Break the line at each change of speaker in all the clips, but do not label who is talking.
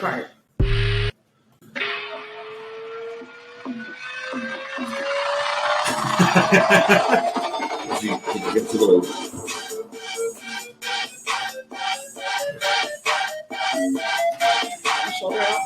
part.
Did you get to the...
Shoulder out.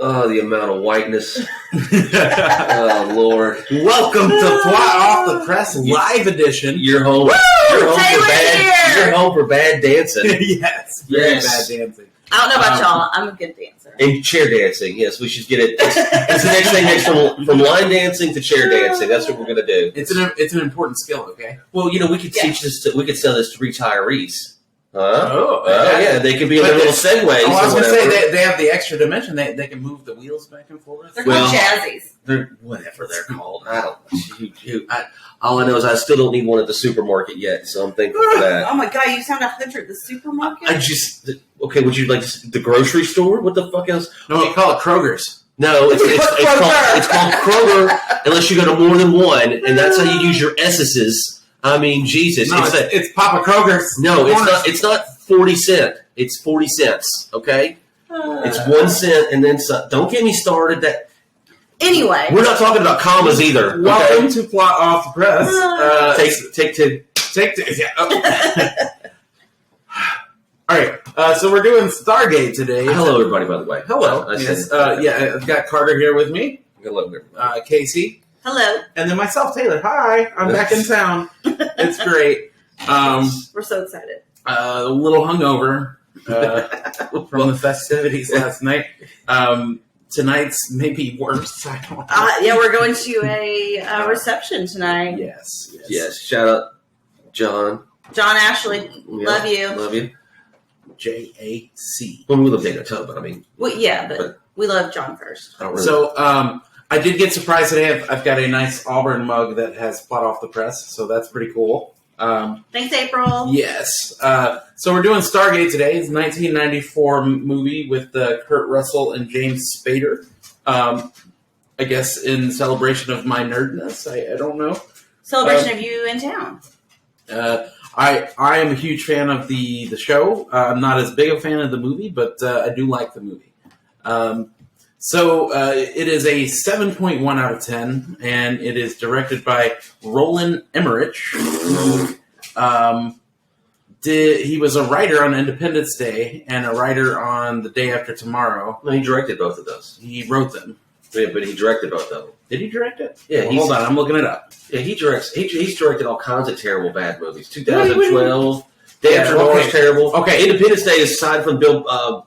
Oh, the amount of whiteness. Oh, Lord.
Welcome to Plot Off the Press Live Edition.
You're home. You're home for bad dancing.
Yes. Very bad dancing.
I don't know about y'all. I'm a good dancer.
And chair dancing. Yes, we should get it. It's the next thing next from line dancing to chair dancing. That's what we're going to do.
It's an important skill, okay?
Well, we could teach this we could sell this to retirees. Huh?
Oh,
yeah. They could be a little segues.
I was going to say, they have the extra dimension. They can move the wheels back and forth.
They're called jazzies.
They're whatever they're called. I don't know. All I know is I still don't need one at the supermarket yet, so I'm thankful for that.
Oh my God, you sound 100. The supermarket?
Okay, would you like the grocery store? What the fuck else?
No, we call it Kroger's.
No, it's called Kroger unless you go to more than one, and that's how you use your S's. I mean, Jesus.
No, it's Papa Kroger's.
No, it's not 40 cents. It's 40 cents, okay? It's 1 cent and then some. Don't get me started.
Anyway.
We're not talking about commas either.
Welcome to Plot Off the Press.
Take two.
Yeah. Okay. All right. So we're doing Stargate today.
Hello, everybody, by the way.
Hello. Yes. I've got Carter here with me.
Hello, everybody.
Casey.
Hello.
And then myself, Taylor. Hi. I'm back in town. It's great.
We're so excited.
A little hungover from the festivities last night. Tonight's maybe worse. I don't know.
Yeah, we're going to a reception tonight.
Yes.
Shout out, John.
John Ashley, love you.
Love you.
JAC.
Well, we live in too, but I mean.
Well, yeah, but we love John first.
So, I did get surprised today. I've got a nice Auburn mug that has Plot Off the Press, so that's pretty cool.
Thanks, April.
Yes. So we're doing Stargate today. It's a 1994 movie with Kurt Russell and James Spader. I guess in celebration of my nerdness. I don't know.
Celebration of you in town.
I am a huge fan of the show. I'm not as big a fan of the movie, but I do like the movie. So it is a 7.1 out of 10, and it is directed by Roland Emmerich. He was a writer on Independence Day and a writer on The Day After Tomorrow.
No, he directed both of those.
He wrote them.
Yeah, but he directed both of them.
Did he direct it?
Yeah.
Hold on, I'm looking it up.
Yeah, he directs. He's directed all kinds of terrible bad movies. 2012, Day After Tomorrow is terrible.
Okay,
Independence Day, aside from Bill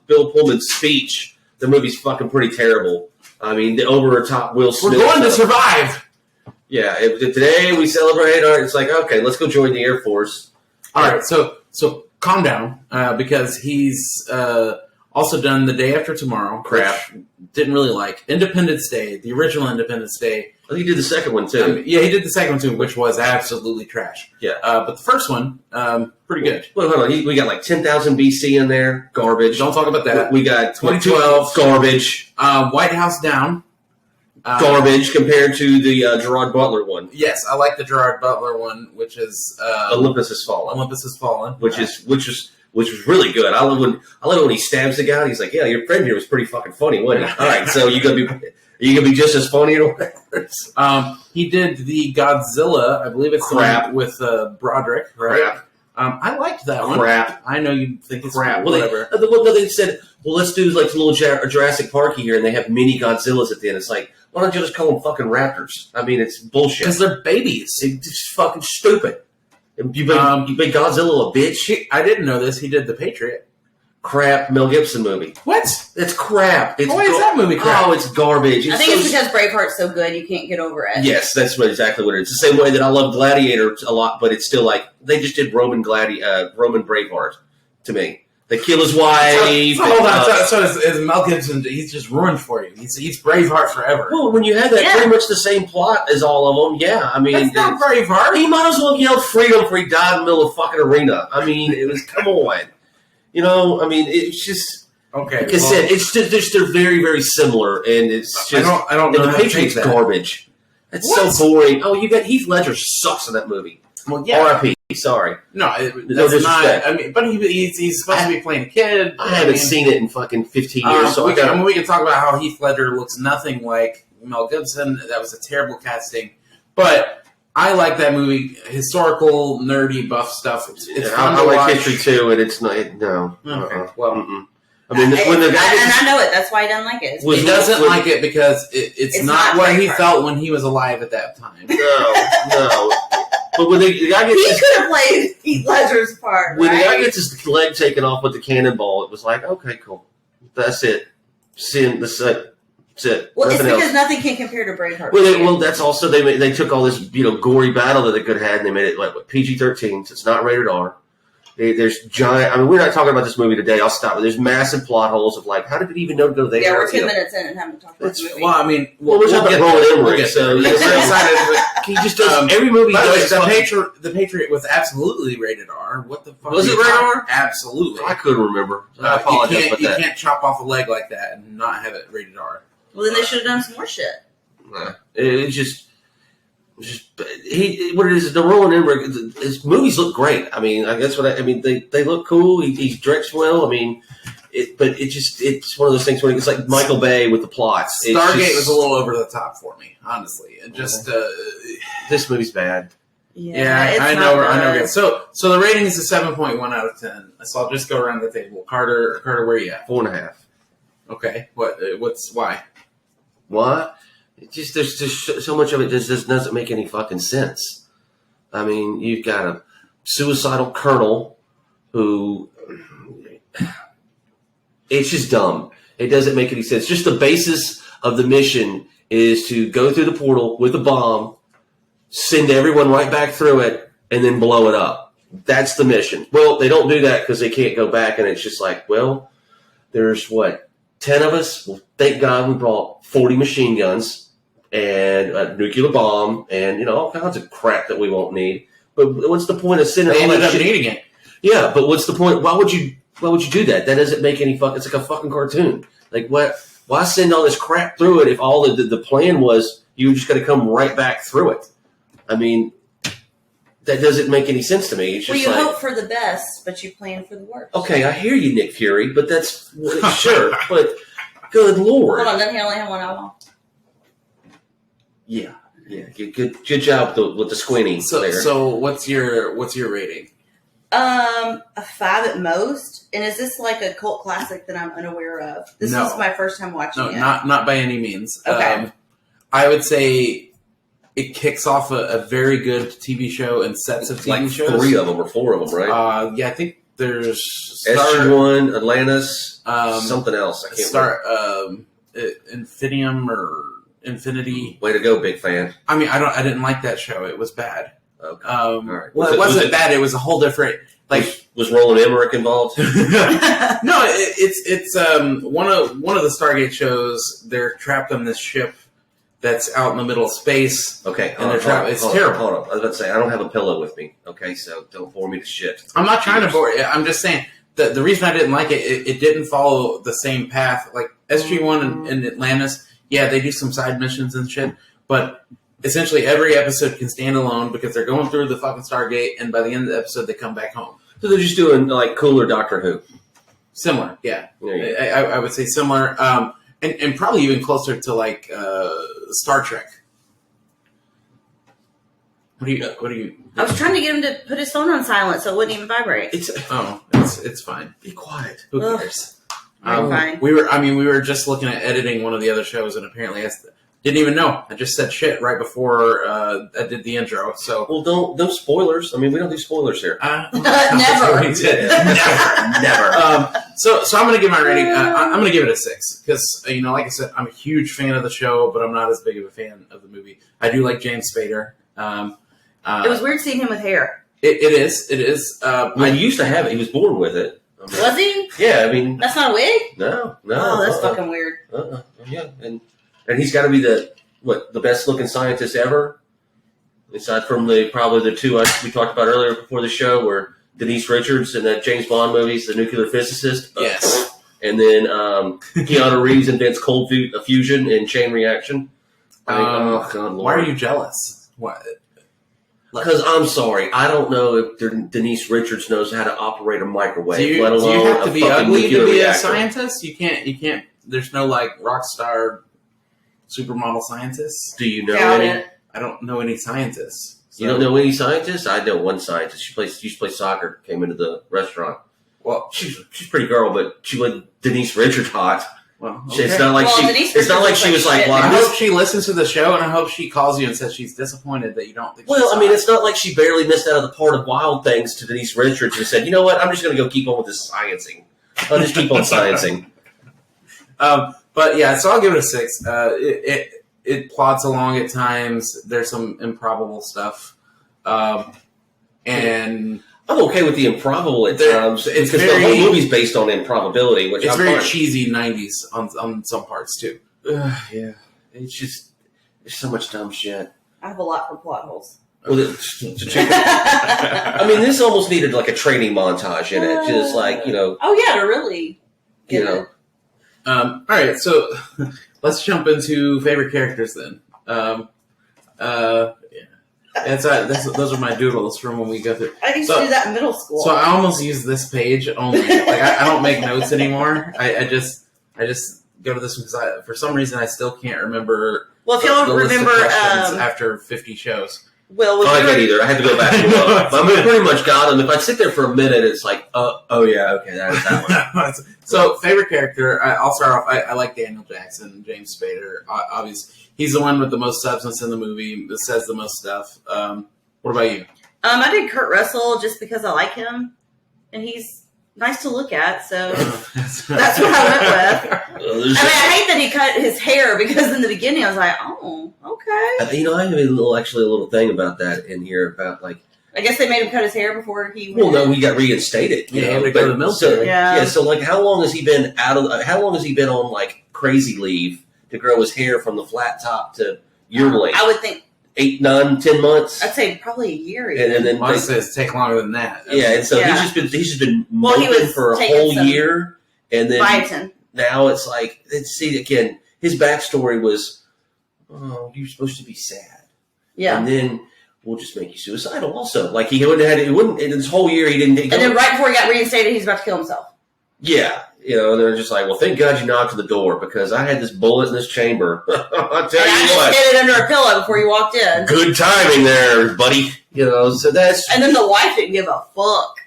Pullman's speech, the movie's fucking pretty terrible. I mean, the over-the-top Will Smith.
We're going to survive.
Yeah, today we celebrate. It's like, okay, let's go join the Air Force.
All right, so calm down because he's also done The Day After Tomorrow.
Crap.
Didn't really like Independence Day, the original Independence Day.
Oh, he did the second one too.
Yeah, he did the second one too, which was absolutely trash.
Yeah,
but the first one, pretty good.
Well, hold on. We got like 10,000 BC in there. Garbage.
Don't talk about that.
We got
2012.
Garbage.
White House Down.
Garbage compared to the Gerard Butler one.
Yes, I like the Gerard Butler one, which is
Olympus Has Fallen.
Olympus Has Fallen,
which was really good. I love when he stabs the guy. And he's like, "Yeah, your friend here was pretty fucking funny, wasn't he?" All right, so you gonna be just as funny or whatever.
He did the Godzilla, I believe it's
crap
with Broderick. Right?
Crap.
I liked that one.
Crap.
I know you think it's
crap.
Cool, whatever.
They said, "Well, let's do like a little Jurassic Park here," and they have mini Godzillas at the end. It's like, why don't you just call them fucking raptors? I mean, it's bullshit.
Because they're babies.
It's fucking stupid. You made Godzilla a bitch.
I didn't know this. He did The Patriot.
Crap, Mel Gibson movie.
What?
It's crap.
Why is that movie crap?
Oh, it's garbage.
I think it's because Braveheart's so good you can't get over it.
Yes, that's exactly what it is. The same way that I love Gladiator a lot, but it's still like they just did Roman Braveheart to me. They kill his wife.
So hold on. So is Mel Gibson? He's just ruined for you. He's Braveheart forever.
Well, when you have that pretty much the same plot as all of them, yeah. I mean,
that's not Braveheart.
He might as well yell freedom before he died in the middle of the fucking arena. I mean, it was come on. You know, I mean, it's just
okay.
Like I said, it's just they're very, very similar, and it's just
I don't know.
The Patriots garbage. It's so boring. Oh, you got Heath Ledger sucks in that movie.
Well, yeah.
R.I.P. Sorry.
No,
No disrespect.
not. I mean, but he's supposed to be playing a kid.
I haven't seen it in fucking 15 years. So
we can talk about how Heath Ledger looks nothing like Mel Gibson. That was a terrible casting. But I like that movie. Historical, nerdy, buff stuff. It's fun
I
to
like
watch.
history too, and it's not. No.
Okay. Well,
I mean, when the guy
and I know it. That's why he doesn't like it.
he doesn't like it because it's not what he felt when he was alive at that time.
No. But when the guy gets
he could have played Heath Ledger's part.
when
right?
the guy gets his leg taken off with the cannonball, it was like, okay, cool, that's it. That's it.
Well,
Nothing
it's because
else.
nothing can compare to Braveheart.
Well, that's also they took all this gory battle that they could have had and they made it like PG-13, so it's not rated R. There's giant. I mean, we're not talking about this movie today. I'll stop. There's massive plot holes of like, how did it even know to go there?
Yeah, we're 10 minutes in and haven't talked about the movie.
Well, I mean,
we're talking about Roland Emmerich, so
we're excited.
he just does every movie.
By the way,
does
the Patriot was absolutely rated R. What the fuck?
Was it rated R?
Absolutely.
I couldn't remember. I apologize about
you
that.
You can't chop off a leg like that and not have it rated R.
Well, then they should have done some more shit.
It's just what it is. The Roland Emmerich, his movies look great. I mean, that's what I mean. They look cool. He directs well. I mean, but it's one of those things where it's like Michael Bay with the plots.
Stargate was a little over the top for me, honestly. It just
this movie's bad.
Yeah, I know. So the rating is a 7.1 out of 10. So I'll just go around the table. Carter, where are you at?
4.5.
Okay. What's why?
Why? There's just so much of it just doesn't make any fucking sense. I mean, you've got a suicidal colonel who it's just dumb. It doesn't make any sense. Just the basis of the mission is to go through the portal with a bomb, send everyone right back through it, and then blow it up. That's the mission. Well, they don't do that because they can't go back, and it's just like, well, there's 10 of us? Well, thank God we brought 40 machine guns and a nuclear bomb and, all kinds of crap that we won't need. But what's the point of sending all that shit?
Needing it.
Yeah, but what's the point? Why would you do that? That doesn't make any fucking... It's like a fucking cartoon. Like, what? Why send all this crap through it if all the plan was you were just going to come right back through it? I mean, that doesn't make any sense to me. It's just
you hope for the best, but you plan for the worst.
Okay, I hear you, Nick Fury, but that's... sure, but good Lord.
Hold on, doesn't he only have one eyeball?
Yeah. Good job with the squinting there.
So what's your rating?
A 5 at most. And is this like a cult classic that I'm unaware of? This is my first time watching it.
No, not by any means.
Okay.
I would say it kicks off a very good TV show and sets of TV shows.
3 of them or 4 of them, right?
Yeah, I think there's
SG-1, Atlantis, something else. I can't remember.
Infinium or Infinity.
Way to go, big fan.
I mean, I didn't like that show. It was bad.
Okay. All right.
Well, it wasn't bad. It was a whole different.
Was Roland Emmerich involved?
No, it's one of the Stargate shows. They're trapped on this ship that's out in the middle of space.
Okay,
and they're trapped. It's terrible.
Hold on. I was about to say I don't have a pillow with me. Okay, so don't bore me to shit.
I'm not trying to bore you. I'm just saying the reason I didn't like it didn't follow the same path. Like SG-1 and Atlantis. Yeah, they do some side missions and shit, but essentially every episode can stand alone because they're going through the fucking Stargate, and by the end of the episode, they come back home.
So they're just doing like cooler Doctor Who.
Similar, yeah. I would say similar, and probably even closer to like Star Trek. What do you?
I was trying to get him to put his phone on silent so it wouldn't even vibrate.
It's fine.
Be quiet.
Who cares?
Fine.
We were just looking at editing one of the other shows, and apparently I didn't even know. I just said shit right before I did the intro. So
no spoilers. I mean, we don't do spoilers here.
Never.
never. So I'm going to give my rating. I'm going to give it a 6 because like I said, I'm a huge fan of the show, but I'm not as big of a fan of the movie. I do like James Spader.
It was weird seeing him with hair.
It is.
He used to have it. He was born with it.
Was he?
Yeah, I mean...
That's not a wig?
No.
Oh, that's fucking weird.
Yeah, and he's got to be the best-looking scientist ever, aside from probably the 2 we talked about earlier before the show, where Denise Richards in that James Bond movie, the nuclear physicist.
Yes.
And then Keanu Reeves invents cold fusion and chain reaction. Oh, God, Lord.
Why are you jealous? What?
Because I'm sorry, I don't know if Denise Richards knows how to operate a microwave, let
do
alone
you have to be
fucking
ugly to
nuclear
be
reactor.
a scientist? You can't. There's no like rock star, supermodel scientists.
Do you know
Doubt
any?
it.
I don't know any scientists. So.
You don't know any scientists? I know one scientist. She used to play soccer. Came into the restaurant.
Well,
she's a pretty girl, but she went Denise Richards hot.
Well, okay.
It's not like
Denise
she was like.
I hope she listens to the show, and I hope she calls you and says she's disappointed that you don't think.
Well, I mean, it's not like she barely missed out of the part of Wild Things to Denise Richards and said, "You know what? I'm just going to go keep on with this sciencing. I'll just keep on sciencing."
But yeah, so I'll give it a 6. It plods along at times. There's some improbable stuff, and
I'm okay with the improbable at times because the whole movie's based on improbability, which
it's
I'm
very
fine.
cheesy 90s on some parts too.
Yeah, it's just there's so much dumb shit.
I have a lot for plot holes.
Well, I mean, this almost needed like a training montage in it, just like
Oh yeah, to really.
All right, so let's jump into favorite characters then. Those are my doodles from when we go through.
I used to do that in middle school.
So I almost use this page only. Like I don't make notes anymore. I just go to this one because for some reason I still can't remember.
Well, if y'all remember,
after 50 shows.
Well,
I can't either. I had to go back and look. But I pretty much got them. If I sit there for a minute, it's like, oh yeah, okay, that is that one.
So, favorite character, I'll start off. I like Daniel Jackson, James Spader. Obviously, he's the one with the most substance in the movie that says the most stuff. What about you?
I did Kurt Russell just because I like him, and he's nice to look at, so that's what I went with. I mean, I hate that he cut his hair because in the beginning I was like, oh, okay.
I have a little thing about that in here about like.
I guess they made him cut his hair before he.
Well, no, he got reinstated.
Yeah, he had to go to the military.
So like, how long has he been How long has he been on like crazy leave to grow his hair from the flat top to your length?
I would think
8, 9, 10 months.
I'd say probably a year.
And then
mine says take longer than that.
Yeah, and so he's just been moping for a whole year, and then
biotin.
Now it's like see again. His backstory was, oh, you're supposed to be sad,
and
then we'll just make you suicidal. Also, like he wouldn't in this whole year he didn't.
And then right before he got reinstated, he's about to kill himself.
Yeah. And they're just like, well, thank God you knocked on the door because I had this bullet in this chamber. I'll tell you what.
I just hid it under a pillow before you walked in.
Good timing there, buddy. So that's.
And then the wife didn't give a fuck.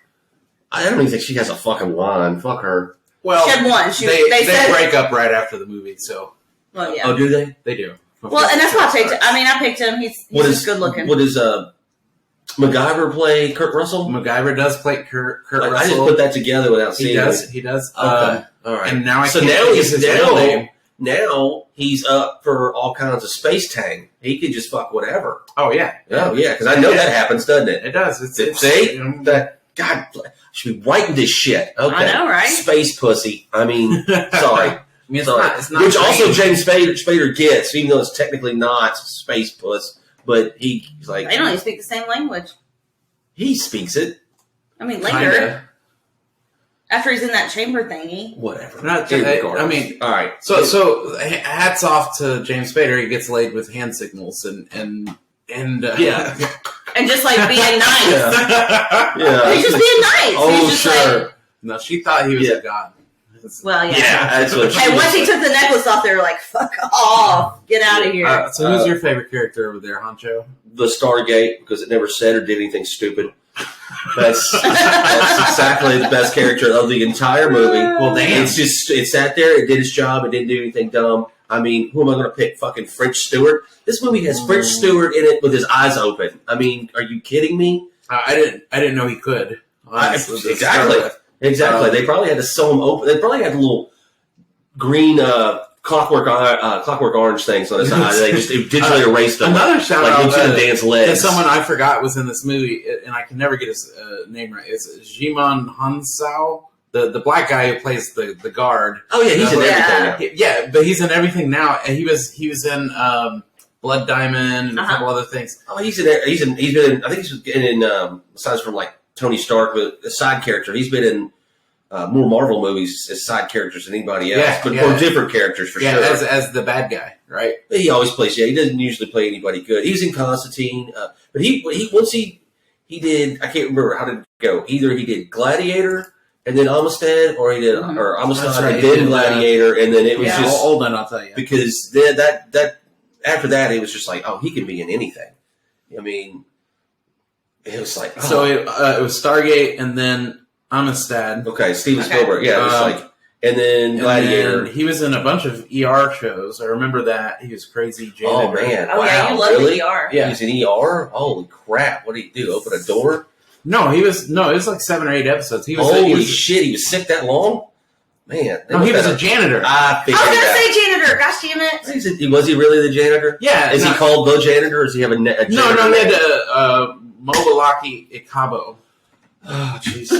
I don't even think she has a fucking line. Fuck her.
Well,
she had one.
They break up right after the movie, so.
Well, yeah.
Oh, do they?
They do.
Well, and that's why I picked him. I mean, I picked him. He's just good looking.
What does MacGyver play Kurt Russell?
MacGyver does play Kurt Russell.
I just put that together without seeing it.
He does.
Okay. All right.
And now
now he's up for all kinds of space tang. He could just fuck whatever.
Oh, yeah.
Oh, yeah, because I know that happens, doesn't it?
It does.
See? God, I should be writing this shit. Okay.
I know, right?
Space pussy. I mean, sorry.
It's
sorry.
Not
Which
green.
Also James Spader gets, even though it's technically not space puss. But he's like...
They don't even speak the same language.
He speaks it.
I mean, later.
Kinda.
After he's in that chamber thingy.
Whatever.
I mean...
All right.
So hats off to James Spader. He gets laid with hand signals and
yeah.
And just like being nice.
Yeah.
He's just being nice.
Oh,
he's just
sure.
like,
no, she thought he was a god.
well, yeah.
Yeah, that's what she
Hey,
was
once he took the necklace off, they were like, fuck off. Get out of here.
So who's your favorite character over there, Honcho?
The Stargate, because it never said or did anything stupid. That's exactly the best character of the entire movie.
Well, damn.
It sat there, it did its job, it didn't do anything dumb. I mean, who am I going to pick? Fucking French Stewart? This movie has French Stewart in it with his eyes open. I mean, are you kidding me?
I didn't know he could.
Exactly. They probably had to sew him open. They probably had little green clockwork orange things on his eyes. They just digitally erased them.
Another shout
like
out
to dance legs.
to someone I forgot was in this movie, and I can never get his name right. It's Jimon Hansao, the black guy who plays the guard.
Oh yeah, he's in everything now.
Yeah, but he's in everything now. And he was in Blood Diamond and a couple other things.
Oh, he's been in. I think he's been in. Besides from like Tony Stark, but a side character. He's been in more Marvel movies as side characters than anybody else,
Yeah,
but
yeah.
or different characters for
Yeah,
sure.
as the bad guy, right?
He always plays. Yeah, he doesn't usually play anybody good. He was in Constantine, but he did. I can't remember how did it go. Either he did Gladiator and then Amistad, or he did or Amistad
That's right.
and then Gladiator, and then it was
Yeah.
just
Hold on, I'll tell you.
because then that after that it was just like, oh, he can be in anything. I mean, it was like
So it was Stargate and then Amistad.
okay, Steven
Okay.
Spielberg, yeah, it was like, and then Gladiator.
And then he was in a bunch of ER shows. I remember that. He was crazy janitor.
Oh man!
Oh,
wow,
yeah, you love
really?
the ER.
Yeah.
He's in ER. Holy crap! What did he do? Open a door?
No, it was like 7 or 8 episodes. He was
Holy shit! He was sick that long? Man!
No, he was a janitor.
I
I
figured
was going to
it
say janitor. Gosh damn it.
out. Was he really the janitor?
Yeah.
Is he called the janitor, or does he have a janitor?
No, he had Mobilaki Ikabo.
Oh Jesus!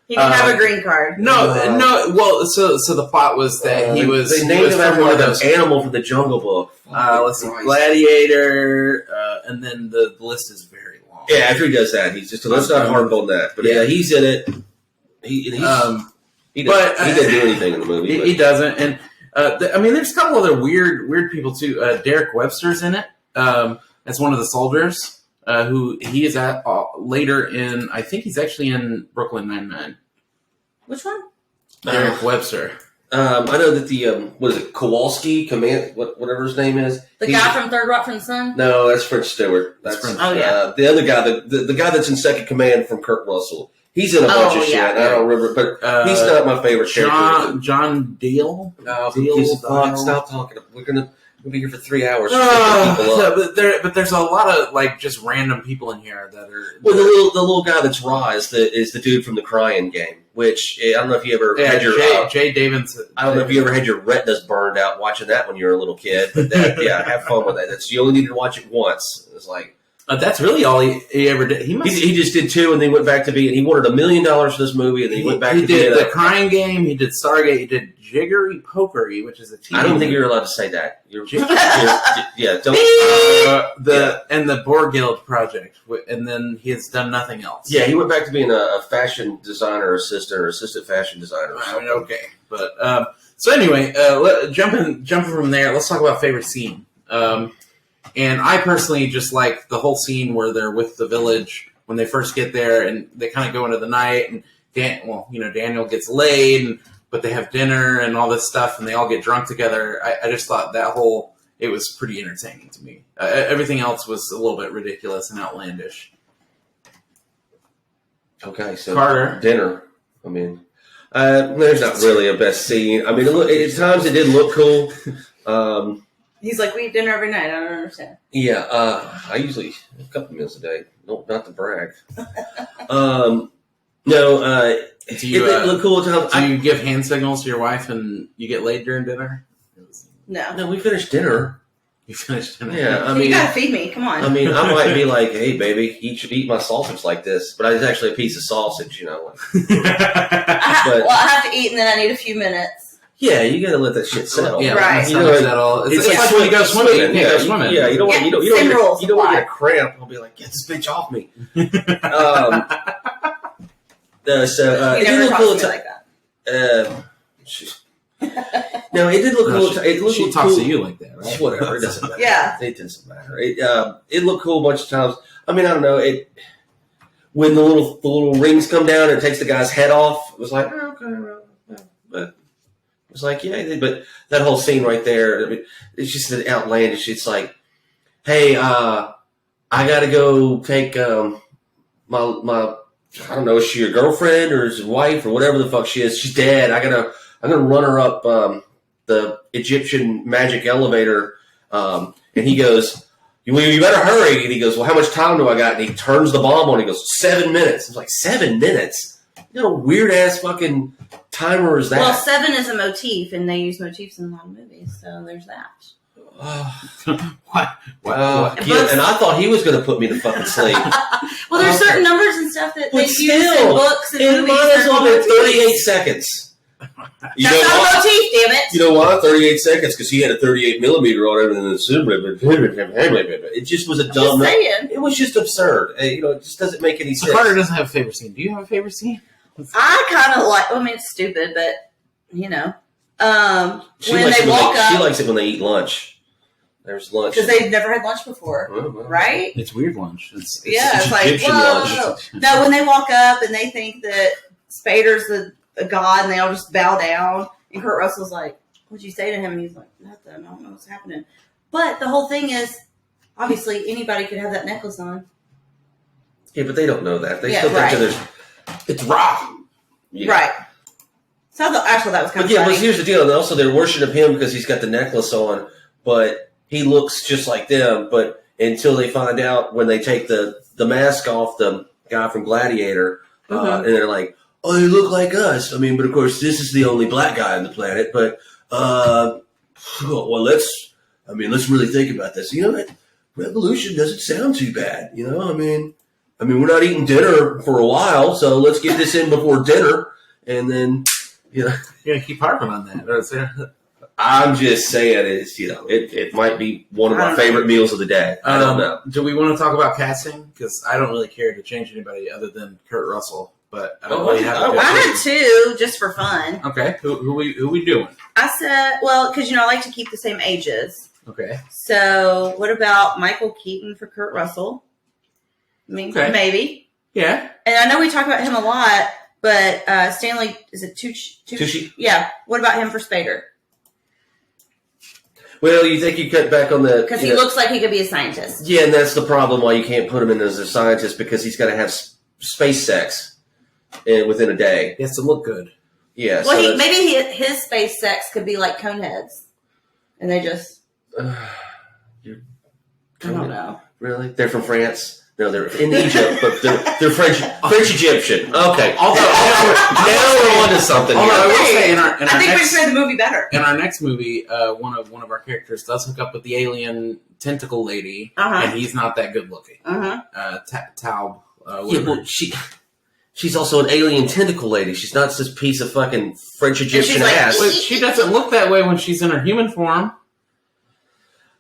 He didn't have a green card.
No. Well, so the plot was that he was.
They
he
named
was
him
from
after
one
like
of
an
those.
animal from the Jungle Book.
Let's see, Gladiator, and then the list is very long.
Yeah, after he does that, he's just let's not harp on that. But yeah, he's in it. He didn't do anything in the movie.
He doesn't, and I mean, there's a couple other weird people too. Derek Webster's in it as one of the soldiers. Who he is at later in? I think he's actually in Brooklyn Nine-Nine.
Which one?
Derek Webster.
I know that the what is it, Kowalski command, whatever his name is.
The guy from Third Rock from the Sun?
No, that's French Stewart. That's
French.
Oh, yeah.
the other guy, the guy that's in second command from Kurt Russell. He's in a bunch of shit.
yeah.
I don't remember, but he's not my favorite character.
John Dale.
No,
Dale,
who gives a fuck?
Dale.
Stop talking. We'll be here for 3 hours.
But there's a lot of like just random people in here that are.
Well, the little guy that's raw is the dude from the Crying Game, which I don't know if you ever had your
Jay Davidson.
I don't know if you ever had your retinas burned out watching that when you were a little kid, but have fun with that. You only need to watch it once. It's like
That's really all he ever did.
he just did 2 and then went back to being. He wanted $1 million for this movie, and then he went back to
did
being
the Crying Game. He did Stargate. He did Jiggery Pokery, which is a TV.
I don't think you're allowed to say that. Don't.
And the Borghild Project, and then he has done nothing else.
Yeah, he went back to being a fashion designer assistant or assistant fashion designer.
I mean, okay, but so anyway, jumping from there, let's talk about favorite scene. And I personally just like the whole scene where they're with the village when they first get there, and they kind of go into the night, and Daniel gets laid, but they have dinner and all this stuff, and they all get drunk together. I just thought it was pretty entertaining to me. Everything else was a little bit ridiculous and outlandish.
Okay, so
Carter.
Dinner. I mean, there's not really a best scene. I mean, at times it did look cool.
He's like, we eat dinner every night. I don't understand.
Yeah, I usually a couple meals a day. No, not to brag. It did look cool at times.
Do you give hand signals to your wife and you get laid during dinner?
No.
We finished dinner.
You finished dinner.
Yeah, I
You
mean,
gotta feed me. Come on.
I might be like, hey, baby, you should eat my sausage like this. But it's actually a piece of sausage, Like,
I have to eat, and then I need a few minutes.
yeah, you gotta let that shit settle.
Yeah,
Right.
It's like when you go swimming. You can't go swimming.
Yeah, you don't want
Same rules
to
apply.
get a cramp. I'll be like, get this bitch off me.
You
It did
never
look
talk
cool
to me like that.
No, it did look cool.
She talks to you like that, right?
Whatever, it doesn't matter.
Yeah.
It doesn't matter. It looked cool a bunch of times. I mean, I don't know. When the little rings come down and it takes the guy's head off, it was like, okay, but it was like, yeah. But that whole scene right there, I mean, it's just outlandish. It's like, hey, I gotta go take my I don't know, is she your girlfriend or is your wife or whatever the fuck she is? She's dead. I'm gonna run her up the Egyptian magic elevator. And he goes, you better hurry. And he goes, well, how much time do I got? And he turns the bomb on. He goes, 7 minutes. I was like, 7 minutes? You know, weird ass fucking timer is that?
Well, 7 is a motif, and they use motifs in a lot of movies, so there's that.
What?
And I thought he was going to put me to fucking sleep.
Well, there's certain numbers and stuff that they
But
use in books and
it
movies.
might as
that
well
are
been
motifs.
38 seconds. You
That's
know
not
why?
a motif, damn it.
You know why? 38 seconds, because he had a 38 millimeter on him, and then it just was a
Just
dumb.
saying.
It was just absurd. It just doesn't make any sense.
Carter doesn't have a favorite scene. Do you have a favorite scene?
I kind of like. I mean, it's stupid, but
She
when
likes
they
it
walk
She
up
likes it when they eat lunch. There's lunch
because they've never had lunch before,
Well, well.
right?
It's weird lunch. It's
It's like
Egyptian
whoa.
lunch.
No, when they walk up and they think that Spader's a god, and they all just bow down, and Kurt Russell's like, "What'd you say to him?" And he's like, "Nothing. I don't know what's happening." But the whole thing is, obviously, anybody could have that necklace on.
Yeah, but they don't know that. They
Yeah,
still
right.
think that it's raw. Yeah.
Right. So actually, that was kind
But
of
yeah,
funny.
but here's the deal. And also, they're worshiping him because he's got the necklace on, but he looks just like them. But until they find out when they take the mask off the guy from Gladiator, and they're like, "Oh, they look like us." I mean, but of course, this is the only black guy on the planet. But well, let's really think about this. You know, that revolution doesn't sound too bad. You know, I mean, we're not eating dinner for a while, so let's get this in before dinner, and then.
You're gonna keep harping on that.
I'm just saying it might be one of my favorite meals of the day. I don't know.
Do we want to talk about casting? Because I don't really care to change anybody other than Kurt Russell. But I don't really have.
I had two just for fun.
Okay, who we doing?
I said, well, because I like to keep the same ages.
Okay.
So what about Michael Keaton for Kurt Russell? I mean, maybe.
Yeah.
And I know we talk about him a lot. But Stanley, is it Tucci? Yeah. What about him for Spader?
Well, you think you cut back on the...
Because he looks like he could be a scientist.
Yeah, and that's the problem why you can't put him in as a scientist, because he's got to have space sex within a day.
He has to look good.
Yeah.
Well, maybe his space sex could be like Coneheads. And they just... I don't know.
Really? They're from France? No, they're in Egypt, but they're French Egyptian. Okay. Although now we're on to something.
Although I will say,
I think we just made the movie better.
In our next movie, one of our characters does hook up with the alien tentacle lady, and he's not that good looking. Taub.
Yeah, well, she's also an alien tentacle lady. She's not this piece of fucking French Egyptian ass.
But she doesn't look that way when she's in her human form.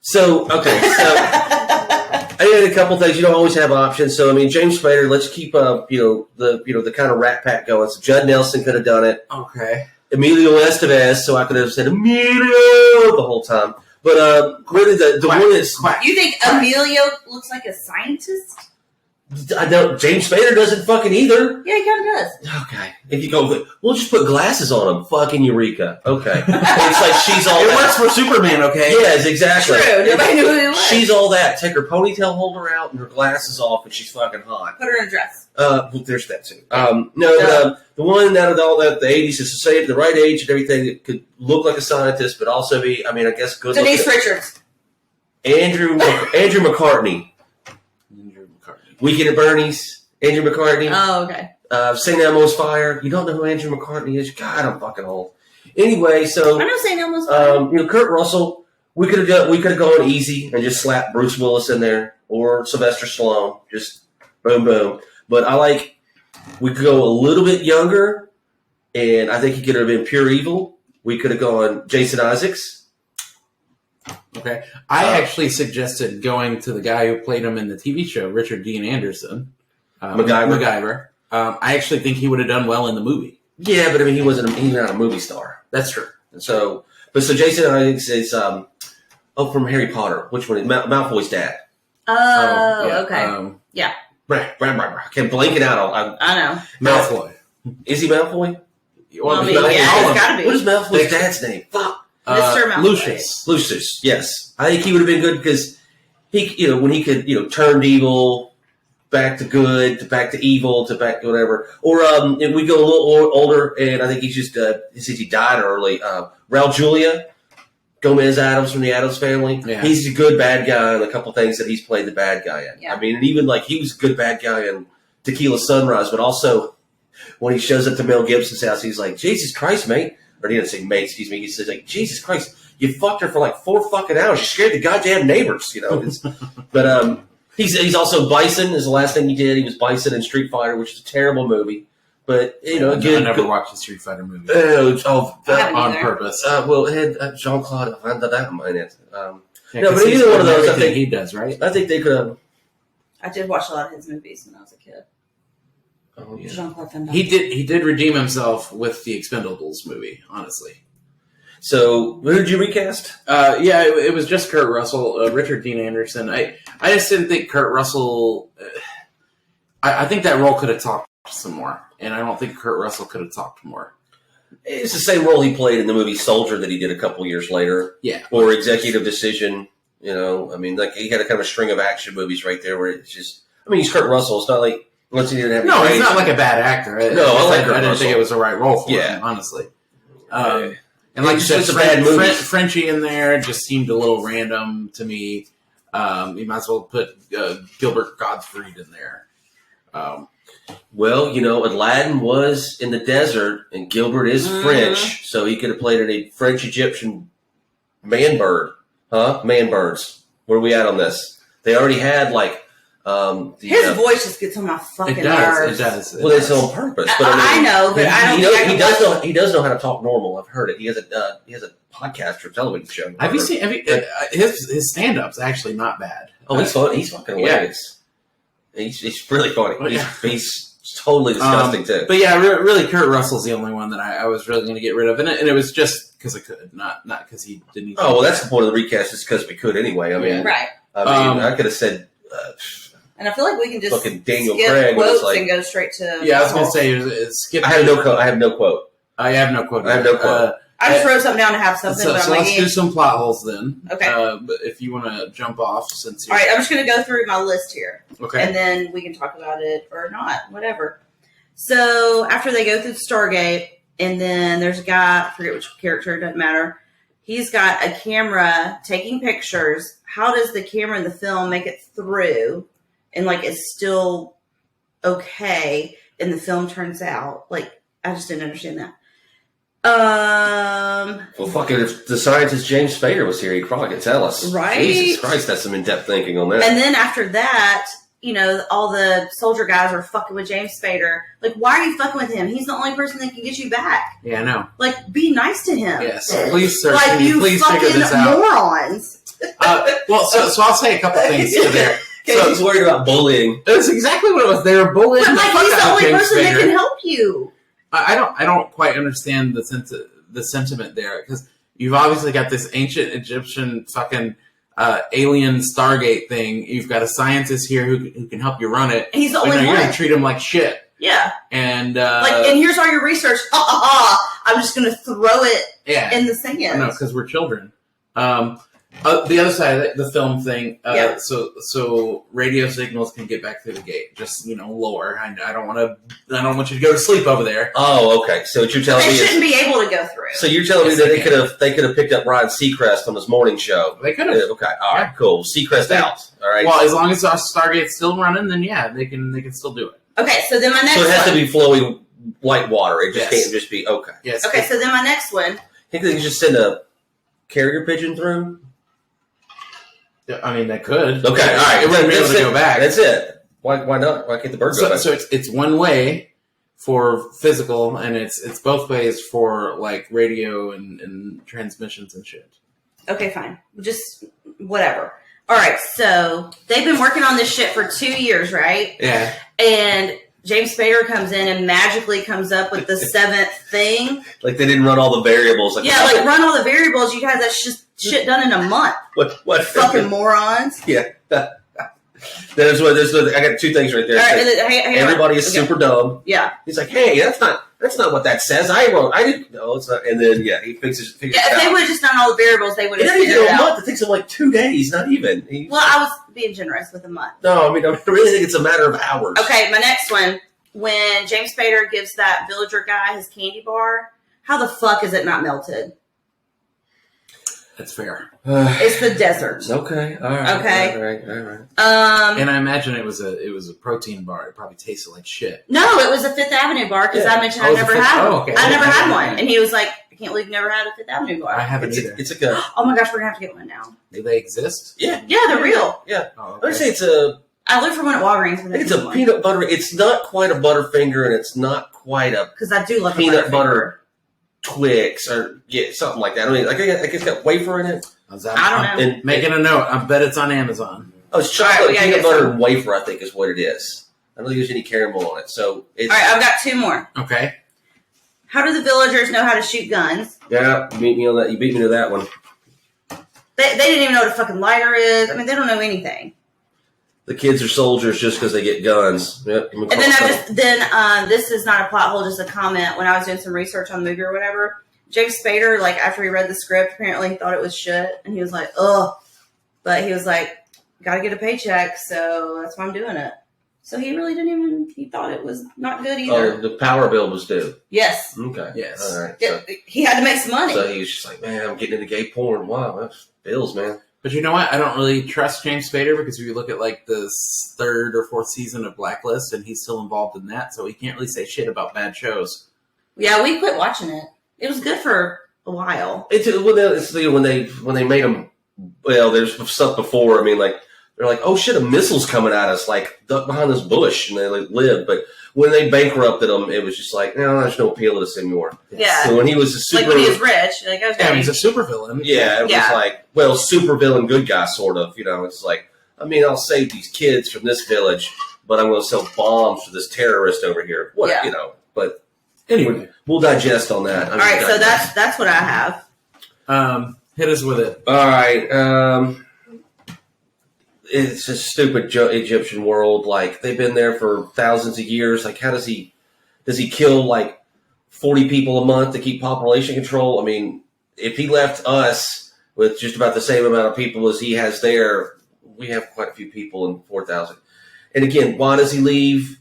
So I had a couple things. You don't always have options. So James Spader. Let's keep the kind of Rat Pack going. So Judd Nelson could have done it.
Okay.
Emilio Estevez. So I could have said Emilio the whole time. But really, the one that's
you think Emilio looks like a scientist?
I don't. James Spader doesn't fucking either.
Yeah, he kind of does.
Okay. If you go, we'll just put glasses on him. Fucking Eureka. Okay. It's like she's all.
It
that.
works for Superman. Okay.
Yes, exactly.
True. Nobody knew who he was.
She's all that. Take her ponytail holder out and her glasses off, and she's fucking hot.
Put her in a dress.
Well, there's that too. The one out of all that the 80s is to say the right age and everything that could look like a scientist, but also be, I guess, good.
Denise Richards.
Andrew McCartney. Weekend at Bernie's. Andrew McCartney.
Oh, okay.
St. Elmo's Fire. You don't know who Andrew McCartney is? God, I'm fucking old. Anyway, so
I know St. Elmo's Fire.
Kurt Russell. We could have gone easy and just slapped Bruce Willis in there or Sylvester Stallone. Just boom, boom. But we could go a little bit younger, and I think he could have been pure evil. We could have gone Jason Isaacs.
Okay. I actually suggested going to the guy who played him in the TV show, Richard Dean Anderson. MacGyver. I actually think he would have done well in the movie.
Yeah, but he's not a movie star. That's true. So Jason Isaacs is from Harry Potter. Which one? Malfoy's dad.
Oh, okay. Yeah.
I can't blank it out.
I know.
Malfoy.
Is he Malfoy?
Well, it's got to be.
What is Malfoy's dad's name? Fuck.
Mr. Malfoy.
Lucius, yes. I think he would have been good because he, when he could, turn evil back to good, to back to evil, to back to whatever. Or if we go a little older, and I think he's just, he died early. Raul Julia, Gomez Adams from the Addams Family. Yeah. He's a good bad guy in a couple things that he's played the bad guy in. Yeah. And even he was a good bad guy in Tequila Sunrise, but also when he shows up to Mel Gibson's house, he's like, Jesus Christ, mate. Or he didn't say mate, excuse me. He says, Jesus Christ, you fucked her for 4 fucking hours. You scared the goddamn neighbors, But he's also Bison is the last thing he did. He was Bison in Street Fighter, which is a terrible movie. But, again.
I never watched a Street Fighter movie.
On
purpose.
It had Jean-Claude Van Damme in it.
But either one of those, I think he does, right?
I think they could have.
I did watch a lot of his movies when I was a kid.
Oh, yeah.
Jean-Claude Van Damme.
He did redeem himself with the Expendables movie, honestly.
So, who did you recast?
It was just Kurt Russell, Richard Dean Anderson. I just didn't think Kurt Russell. I think that role could have talked some more, and I don't think Kurt Russell could have talked more.
It's the same role he played in the movie Soldier that he did a couple years later.
Yeah.
Or Executive Decision. You know, I mean, like he had a kind of a string of action movies right there where it's just. I mean, he's Kurt Russell. It's not like unless he didn't have.
No, he's not like a bad actor. I didn't think it was the right role for him, honestly. And like you said,
it's a bad movie.
Frenchie in there just seemed a little random to me. You might as well put Gilbert Gottfried in there.
Well, you know, Aladdin was in the desert, and Gilbert is French, so he could have played a French-Egyptian man-bird. Huh? Man-birds. Where are we at on this? They already had, like,
his voice just gets on my fucking nerves.
It does.
Well, it's on purpose. But
I know, but I don't.
He does know how to talk normal. I've heard it. He has a podcast or television show.
Have you seen his stand-up's actually not bad.
Oh, he's funny. He's fucking hilarious. Yeah. He's really funny. He's totally disgusting too.
But yeah, really, Kurt Russell's the only one that I was really going to get rid of, and it was just because I could, not because he didn't.
Oh well, that's the point of the recast. Is because we could anyway. I mean,
right.
I mean, I could have said.
And I feel like we can just
fucking Daniel
skip
Craig
quotes
like,
and go straight to.
Yeah, I was going to say skip.
I have no quote. I have no quote.
I have no quote.
I just wrote something down to have something.
So let's do some plot holes then.
Okay.
But if you want to jump off, since
all right, I'm just going to go through my list here.
Okay.
And then we can talk about it or not, whatever. So after they go through Stargate, and then there's a guy, I forget which character, it doesn't matter. He's got a camera taking pictures. How does the camera in the film make it through? And like it's still okay, and the film turns out like I just didn't understand that.
Well, fuck it. If the scientist James Spader was here, he'd probably could tell us.
Right?
Jesus Christ, that's some in-depth thinking on that.
And then after that, you know, all the soldier guys are fucking with James Spader. Like, why are you fucking with him? He's the only person that can get you back.
Yeah, I know.
Like, be nice to him.
Yes, please, sir.
Like, you
please
fucking
figure this out.
morons.
Well, so I'll say a couple things to there.
So he's worried about bullying.
That's exactly what it was. They were bullying.
But like, he's the only person that can help you.
I don't quite understand the sentiment there because you've obviously got this ancient Egyptian fucking alien Stargate thing. You've got a scientist here who can help you run it.
And he's the only one.
You're gonna treat him like shit.
Yeah.
And
and here's all your research. I'm just gonna throw it in the sand.
No, because we're children. The other side of it, the film thing. So radio signals can get back through the gate. Just lower. I don't want you to go to sleep over there.
Oh, okay. So what you're telling me
they shouldn't be able to go through.
So you're telling me that they could have picked up Ryan Seacrest on his morning show.
They could have.
Okay. All right. Cool. Seacrest out. All right.
Well, as long as our Stargate's still running, then yeah, they can still do it.
Okay. So then my next.
So it has to be flowing white water. It just can't just be okay.
Yes.
Okay. So then my next one.
Think they can just send a carrier pigeon through?
I mean, they could.
Okay, all right.
It wouldn't be able to go back.
That's it. Why not? Why can't the bird go back?
So it's one way for physical, and it's both ways for like radio and transmissions and shit.
Okay, fine. Just whatever. All right. So they've been working on this shit for 2 years, right?
Yeah.
And James Spader comes in and magically comes up with the seventh thing.
Like they didn't run all the variables.
Like run all the variables. You guys, that's shit done in a month.
What?
Fucking morons.
Yeah. There's I got two things right there.
All right,
everybody is super dumb.
Yeah.
He's like, hey, that's not what that says. I didn't. No, it's not. And then he figures it out.
If they would have just done all the variables, they would have figured it out.
A month. It takes him like 2 days, not even.
Well, I was being generous with a month.
No, I mean, I really think it's a matter of hours.
Okay, my next one. When James Spader gives that villager guy his candy bar, how the fuck is it not melted?
That's fair.
It's the desert.
Okay. All right.
Okay.
All right.
And I imagine it was a protein bar. It probably tasted like shit.
No, it was a Fifth Avenue bar because I mentioned I never had one.
Okay.
I never had one, and he was like, "I can't believe you never had a Fifth Avenue bar."
I haven't either.
It's a good.
Oh my gosh, we're gonna have to get one now.
Do they exist?
Yeah.
Yeah, they're real.
Yeah.
Oh, okay.
I would say it's a.
I looked for one at Walgreens.
I think it's a peanut butter. It's not quite a Butterfinger, and it's not quite a
because I do love
peanut butter Twix or something like that. I mean, I guess it's got wafer in it.
I don't know.
Making a note. I bet it's on Amazon.
Oh, it's chocolate, peanut butter, and wafer, I think is what it is. I don't think there's any caramel on it. So it's
All right, I've got 2 more.
Okay.
How do the villagers know how to shoot guns?
Yeah, you beat me on that. You beat me to that one.
They didn't even know what a fucking lighter is. I mean, they don't know anything.
The kids are soldiers just because they get guns. Yep.
And then this is not a plot hole, just a comment. When I was doing some research on the movie or whatever, James Spader, like after he read the script, apparently he thought it was shit, and he was like, ugh. But he was like, got to get a paycheck, so that's why I'm doing it. So he really didn't even. He thought it was not good either.
Oh, the power bill was due.
Yes.
Okay.
Yes.
All right. So,
He had to make some money.
so he was just like, man, I'm getting into gay porn. Wow, that's bills, man.
But you know what? I don't really trust James Spader because if you look at like the 3rd or 4th season of Blacklist, and he's still involved in that, so he can't really say shit about bad shows.
Yeah, we quit watching it. It was good for a while.
It's when they made them. Well, there's stuff before. I mean, like they're like, oh shit, a missile's coming at us, like duck behind this bush, and they like live. But when they bankrupted him, it was just like, no, there's no appeal to this anymore.
Yeah.
So when he was a super,
Like when he was rich, like I was
Yeah, he's a supervillain.
yeah, it was like, well, super villain, good guy, sort of. You know, it's like, I mean, I'll save these kids from this village, but I'm going to sell bombs to this terrorist over here. What,
Yeah.
you know? But
Anyway,
we'll digest on that.
all right, so that's what I have.
hit us with it.
All right. It's a stupid Egyptian world. Like they've been there for thousands of years. Like, how does he kill like 40 people a month to keep population control? I mean, if he left us with just about the same amount of people as he has there, we have quite a few people in 4,000. And again, why does he leave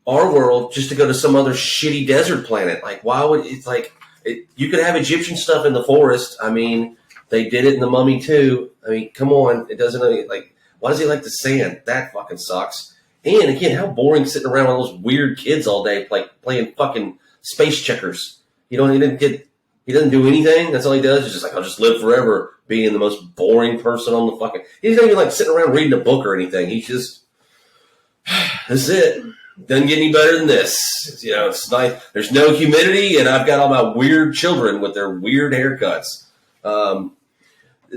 our world just to go to some other shitty desert planet? Like, why would it's like you could have Egyptian stuff in the forest. I mean, they did it in The Mummy too. I mean, come on, it doesn't like. Why does he like the sand? That fucking sucks. And again, how boring sitting around with those weird kids all day, like playing fucking space checkers. He doesn't do anything. That's all he does. He's just like, I'll just live forever, being the most boring person on the fucking. He's not even like sitting around reading a book or anything. He's just, this is it. Doesn't get any better than this. You know, it's nice. There's no humidity, and I've got all my weird children with their weird haircuts.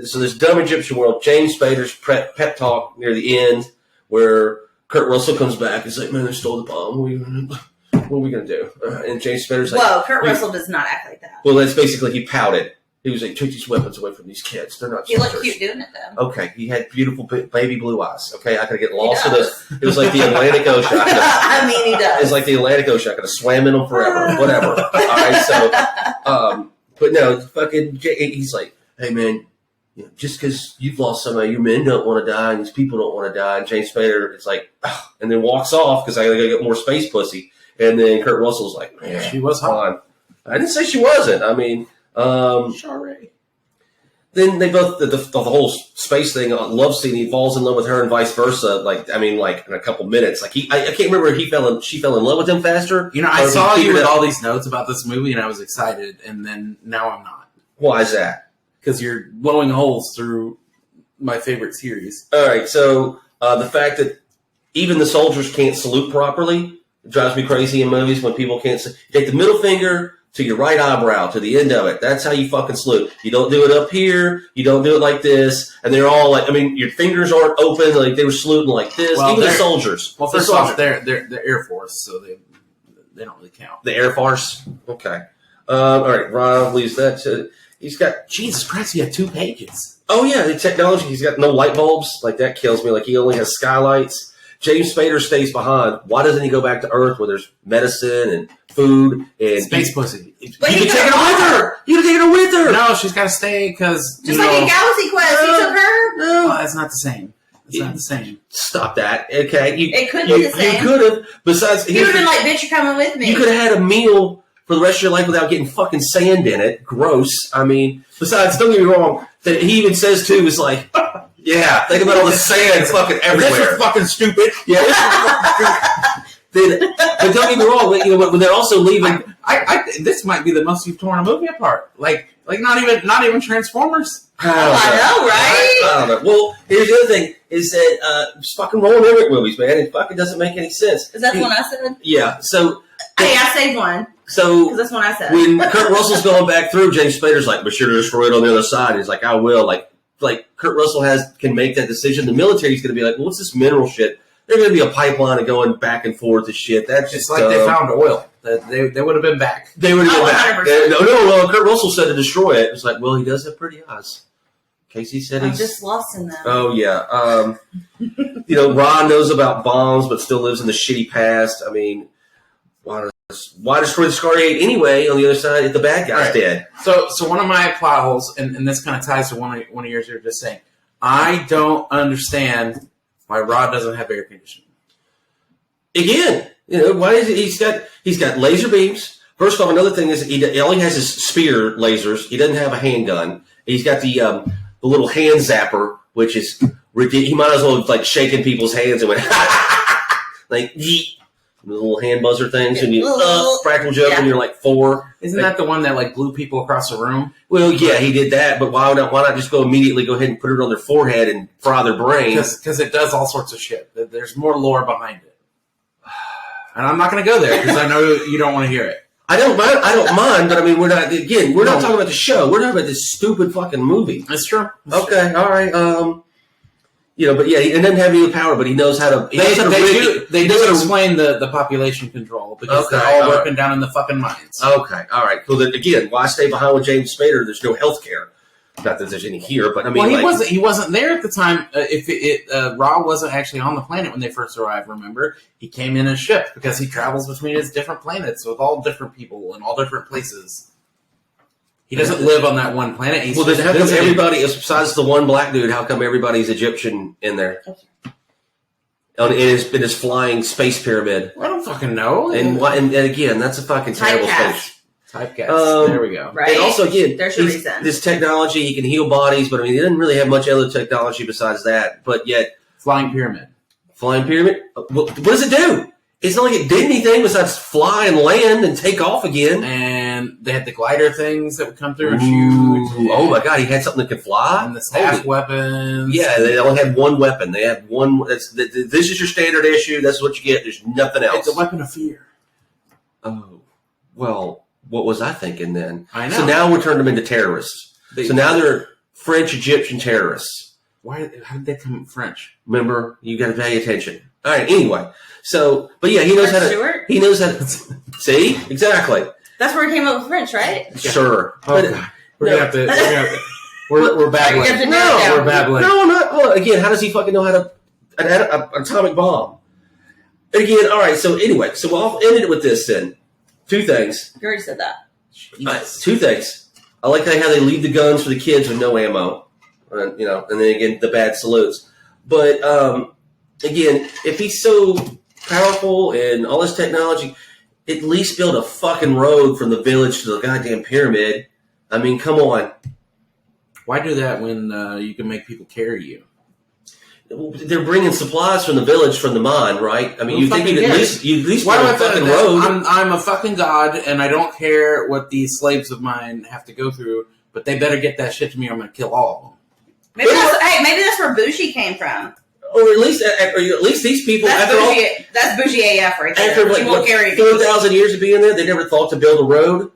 So this dumb Egyptian world, James Spader's pep talk near the end, where Kurt Russell comes back. He's like, man, they stole the bomb. What are we going to do? And James Spader's like,
whoa, Kurt Russell does not act like that.
well, that's basically, he pouted. He was like, take these weapons away from these kids. They're not
He looked
soldiers.
cute doing it, though.
Okay, he had beautiful baby blue eyes. Okay, I could get lost in those. It was like the Atlantic Ocean.
I mean, he does.
It's like the Atlantic Ocean. I could have swam in them forever. Whatever. All right, so, but no, fucking, he's like, hey, man, you know, just because you've lost somebody, your men don't want to die, and these people don't want to die. And James Spader, it's like, ugh, and then walks off because I got to get more space pussy. And then Kurt Russell's like, man,
She was hot.
I didn't say she wasn't. I mean,
Sorry.
then they both the whole space thing, love scene. He falls in love with her and vice versa. Like, I mean, like in a couple minutes. Like I can't remember if she fell in love with him faster.
You know, I saw you with all these notes about this movie, and I was excited, and then now I'm not.
Why is that?
Because you're blowing holes through my favorite series.
All right, so the fact that even the soldiers can't salute properly drives me crazy in movies when people can't. Take the middle finger to your right eyebrow to the end of it. That's how you fucking salute. You don't do it up here. You don't do it like this. And they're all like, I mean, your fingers aren't open. Like they were saluting like this.
Well,
even the soldiers.
Well, first off, they're Air Force, so they don't really count.
The Air Force. Okay. All right. Ron leaves that to. He's got.
Jesus Christ, he had 2 pages.
Oh yeah, the technology. He's got no light bulbs. Like that kills me. Like he only has skylights. James Spader stays behind. Why doesn't he go back to Earth where there's medicine and food and
Space pussy.
You can take her with her. You can take her with her.
No, she's got to stay because
Just like in Galaxy Quest, you took her.
No.
Well, it's not the same. It's not the same.
Stop that. Okay.
It could be the same.
You could have. Besides,
You would have been like, bitch, you're coming with me.
you could have had a meal for the rest of your life without getting fucking sand in it. Gross. I mean, besides, don't get me wrong. That he even says too is like, yeah, think about all the sand fucking everywhere.
This is fucking stupid.
Yeah. But don't get me wrong. You know, when they're also leaving,
This might be the most you've torn a movie apart. Like not even Transformers.
I know, right?
I don't know. Well, here's the other thing: is that it's fucking Roland Emmerich movies, man. It fucking doesn't make any sense.
Is that the one I said?
Yeah. So.
Hey, I saved one.
So
Because that's one I said.
when Kurt Russell's going back through, James Spader's like, "Be sure to destroy it on the other side." He's like, "I will." Like Kurt Russell can make that decision. The military's going to be like, well, "What's this mineral shit?" there's going to be a pipeline of going back and forth and shit. That's just
like they found oil. They would have been back.
They would have been back. No. Kurt Russell said to destroy it. It's like, well, he does have pretty eyes. Casey said
I'm just lost in them.
Oh yeah. Ron knows about bombs, but still lives in the shitty past. I mean, why destroy the Stargate anyway? On the other side, if the bad guy's dead.
So one of my plot holes, and this kind of ties to one of yours. You're just saying, I don't understand why Rod doesn't have air conditioning.
Again, why is it? He's got laser beams. First off, another thing is all he has is spear lasers. He doesn't have a handgun. He's got the little hand zapper, which is ridiculous. He might as well have like shaken people's hands and went like yeet. The little hand buzzer things, and you practical joke when you're like 4.
Isn't that the one that like blew people across the room?
Well, yeah, he did that, but why not just go immediately go ahead and put it on their forehead and fry their brain?
Because it does all sorts of shit. There's more lore behind it, and I'm not going to go there because I know you don't want to hear it.
I don't mind, but I mean, we're not talking about the show. We're talking about this stupid fucking movie.
That's true.
Okay, all right. But yeah, he doesn't have any power, but he knows how to.
They do explain the population control because they're all working down in the fucking mines.
Okay, all right, cool. Then again, why stay behind with James Spader? There's no health care. Not that there's any here, but I mean,
he wasn't there at the time. Ra wasn't actually on the planet when they first arrived. Remember, he came in a ship because he travels between his different planets with all different people in all different places. He doesn't live on that one planet.
Well, then how come everybody, besides the one black dude, how come everybody's Egyptian in there? In his flying space pyramid.
I don't fucking know.
And again, that's a fucking terrible space.
Typecast. There we go.
Right.
And also, again,
there's your reason.
This technology, he can heal bodies, but I mean, he doesn't really have much other technology besides that. But yet,
Flying pyramid.
What does it do? It's not like it did anything besides fly and land and take off again.
And they had the glider things that would come through and shoot.
Oh my god, he had something that could fly?
And the staff weapons.
Yeah, they only had one weapon. They had one. This is your standard issue. That's what you get. There's nothing else.
It's a weapon of fear.
Oh, well, what was I thinking then?
I know.
So now we turned them into terrorists. So now they're French-Egyptian terrorists.
How did they come French?
Remember, you got to pay attention. All right, anyway. So, but yeah, he knows how to.
Stewart?
He knows how to. See? Exactly.
That's where he came up with French, right?
Sure.
Oh,
but,
we're gonna have to. We're babbling. We're babbling.
No, not. Well, again, how does he fucking know how to an atomic bomb? Again, all right. So anyway, so I'll end it with this then. 2 things.
You already said that.
2 things. I like how they leave the guns for the kids with no ammo, and then again the bad salutes. But again, if he's so powerful and all this technology, at least build a fucking road from the village to the goddamn pyramid. I mean, come on.
Why do that when you can make people carry you?
They're bringing supplies from the village from the mine, right? I mean, you think you'd at least build a fucking road.
I'm a fucking god, and I don't care what these slaves of mine have to go through, but they better get that shit to me or I'm going to kill all of them.
Maybe that's where Bougie came from.
Or at least these people.
That's bougie AF right there.
After 4,000 years of being there, they never thought to build a road.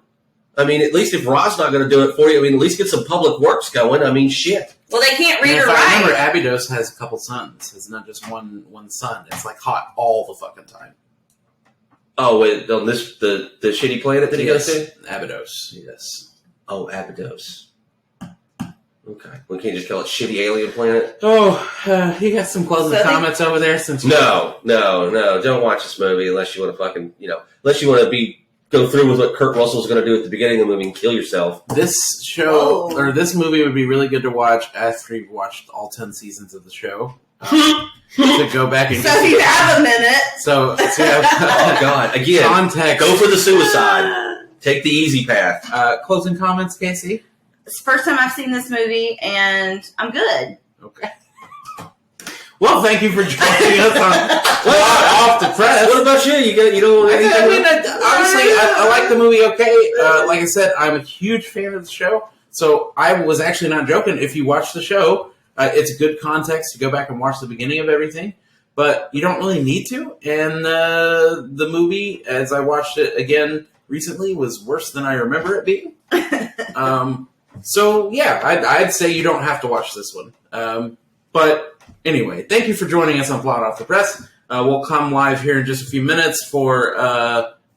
I mean, at least if Rod's not going to do it for you, I mean, at least get some public works going. I mean, shit.
Well, they can't read
or
write.
I remember, Abydos has a couple sons. It's not just one son. It's like hot all the fucking time.
Oh, wait, on the shitty planet that he goes to?
Abydos, yes.
Oh, Abydos. Okay. We can't just call it shitty alien planet?
Oh, you got some closing comments over there?
No. Don't watch this movie unless you want to fucking, unless you want to go through with what Kurt Russell's going to do at the beginning of the movie and kill yourself.
This show, or this movie would be really good to watch after you've watched all 10 seasons of the show. To go back and...
So you have a minute.
So
oh, God. Again,
context.
Go for the suicide. Take the easy path.
Closing comments, Casey?
It's the first time I've seen this movie, and I'm good.
Okay. Well, thank you for joining us on Off the Press.
What about you? You don't know anything?
Honestly, I like the movie okay. Like I said, I'm a huge fan of the show, so I was actually not joking. If you watch the show, it's a good context to go back and watch the beginning of everything, but you don't really need to. And the movie, as I watched it again recently, was worse than I remember it being. So, yeah, I'd say you don't have to watch this one. But anyway, thank you for joining us on Plot Off the Press. will come live here in just a few minutes for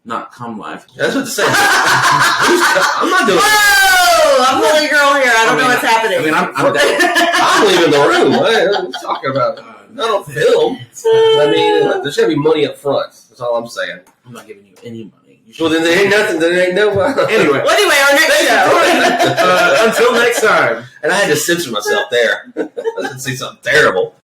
not come live.
That's what to say. I'm not doing it.
Whoa! I'm the only girl here. I don't know what's happening.
I mean,
I'm leaving the room. What are you talking about? I don't film. I mean, there's got to be money up front. That's all I'm saying.
I'm not giving you any money.
Well, then there ain't nothing. There ain't no.
Anyway.
Well, anyway, our next show.
Until next time.
And I had to censor myself there. I didn't say something terrible.